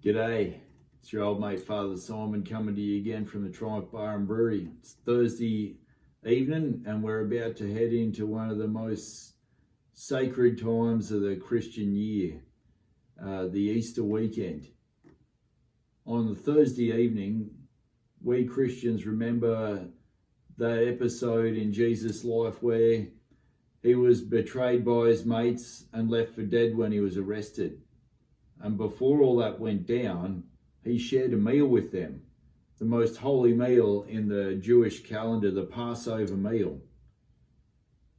G'day, it's your old mate Father Simon coming to you again from the Triumph Bar and Brewery. It's Thursday evening and we're about to head into one of the most sacred times of the Christian year, the Easter weekend. On the Thursday evening, we Christians remember that episode in Jesus' life where he was betrayed by his mates and left for dead when he was arrested. And before all that went down, he shared a meal with them, the most holy meal in the Jewish calendar, the Passover meal.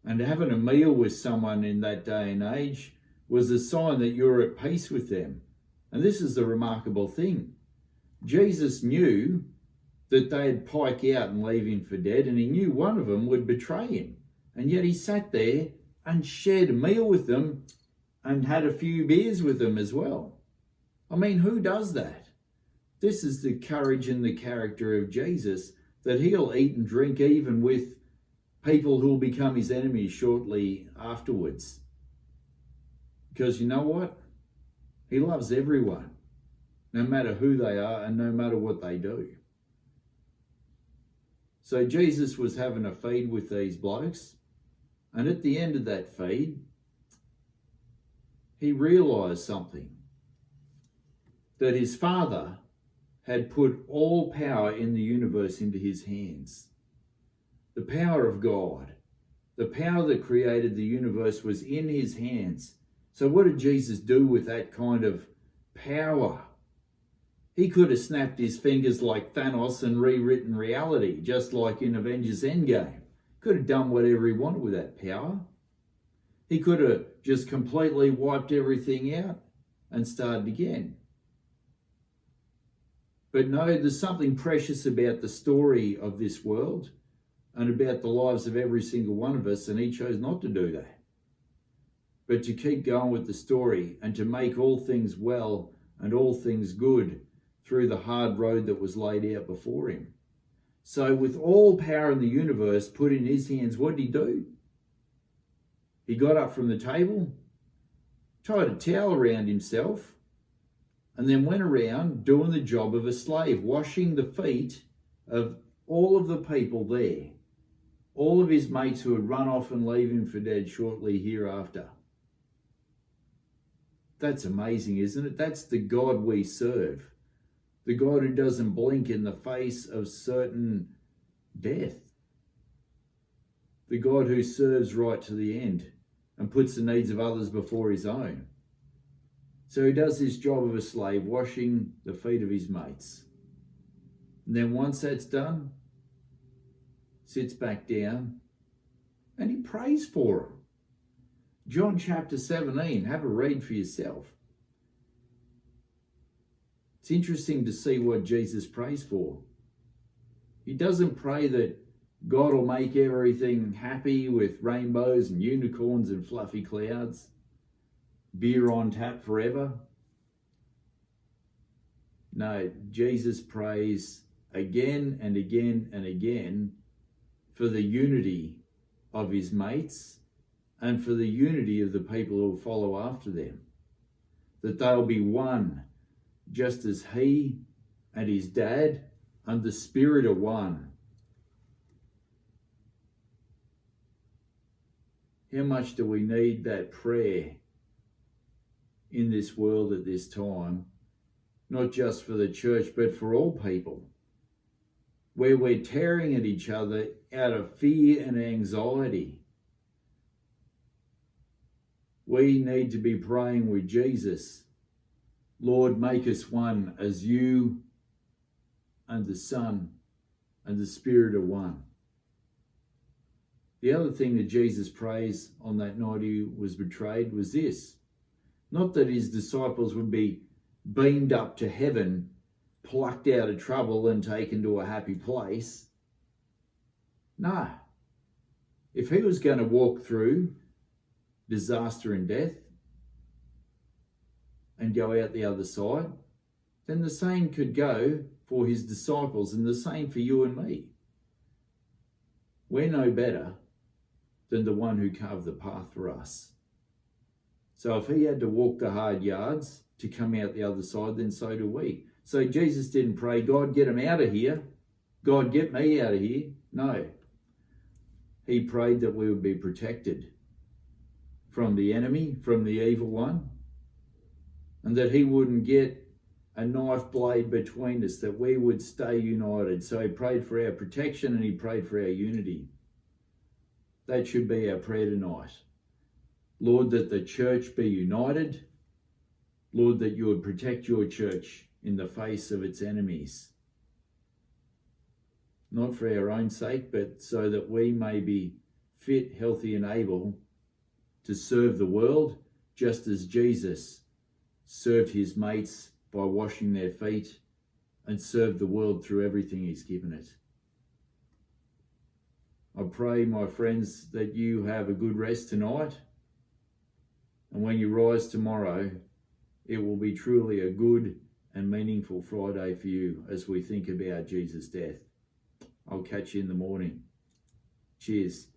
And having a meal with someone in that day and age was a sign that you're at peace with them. And this is the remarkable thing. Jesus knew that they'd pike out and leave him for dead, and he knew one of them would betray him. And yet he sat there and shared a meal with them and had a few beers with them as well. I mean, who does that? This is the courage and the character of Jesus, that he'll eat and drink even with people who will become his enemies shortly afterwards. Because you know what? He loves everyone, no matter who they are and no matter what they do. So Jesus was having a feed with these blokes, and at the end of that feed, he realised something, that his Father had put all power in the universe into his hands. The power of God, the power that created the universe was in his hands. So what did Jesus do with that kind of power? He could have snapped his fingers like Thanos and rewritten reality, just like in Avengers Endgame. Could have done whatever he wanted with that power. He could have just completely wiped everything out and started again. But no, there's something precious about the story of this world and about the lives of every single one of us, and he chose not to do that, but to keep going with the story and to make all things well and all things good through the hard road that was laid out before him. So with all power in the universe put in his hands, what did he do? He got up from the table, tied a towel around himself, and then went around doing the job of a slave, washing the feet of all of the people there, all of his mates who had run off and leave him for dead shortly hereafter. That's amazing, isn't it? That's the God we serve. The God who doesn't blink in the face of certain death. The God who serves right to the end and puts the needs of others before his own. So he does this job of a slave, washing the feet of his mates. And then once that's done, sits back down and he prays for them. John chapter 17, have a read for yourself. It's interesting to see what Jesus prays for. He doesn't pray that God will make everything happy with rainbows and unicorns and fluffy clouds, beer on tap forever. No, Jesus prays again and again and again for the unity of his mates and for the unity of the people who will follow after them. That they'll be one, just as he and his dad and the Spirit are one. How much do we need that prayer in this world at this time, not just for the church, but for all people, where we're tearing at each other out of fear and anxiety. We need to be praying with Jesus, Lord, make us one as you and the Son and the Spirit are one. The other thing that Jesus prays on that night he was betrayed was this. Not that his disciples would be beamed up to heaven, plucked out of trouble and taken to a happy place. No. If he was going to walk through disaster and death and go out the other side, then the same could go for his disciples and the same for you and me. We're no better than the one who carved the path for us. So if he had to walk the hard yards to come out the other side, then so do we. So Jesus didn't pray, God, get him out of here. God, get me out of here. No. He prayed that we would be protected from the enemy, from the evil one, and that he wouldn't get a knife blade between us, that we would stay united. So he prayed for our protection and he prayed for our unity. That should be our prayer tonight. Lord, that the church be united. Lord, that you would protect your church in the face of its enemies. Not for our own sake, but so that we may be fit, healthy and able to serve the world, just as Jesus served his mates by washing their feet and served the world through everything he's given it. I pray, my friends, that you have a good rest tonight, and when you rise tomorrow, it will be truly a good and meaningful Friday for you as we think about Jesus' death. I'll catch you in the morning. Cheers.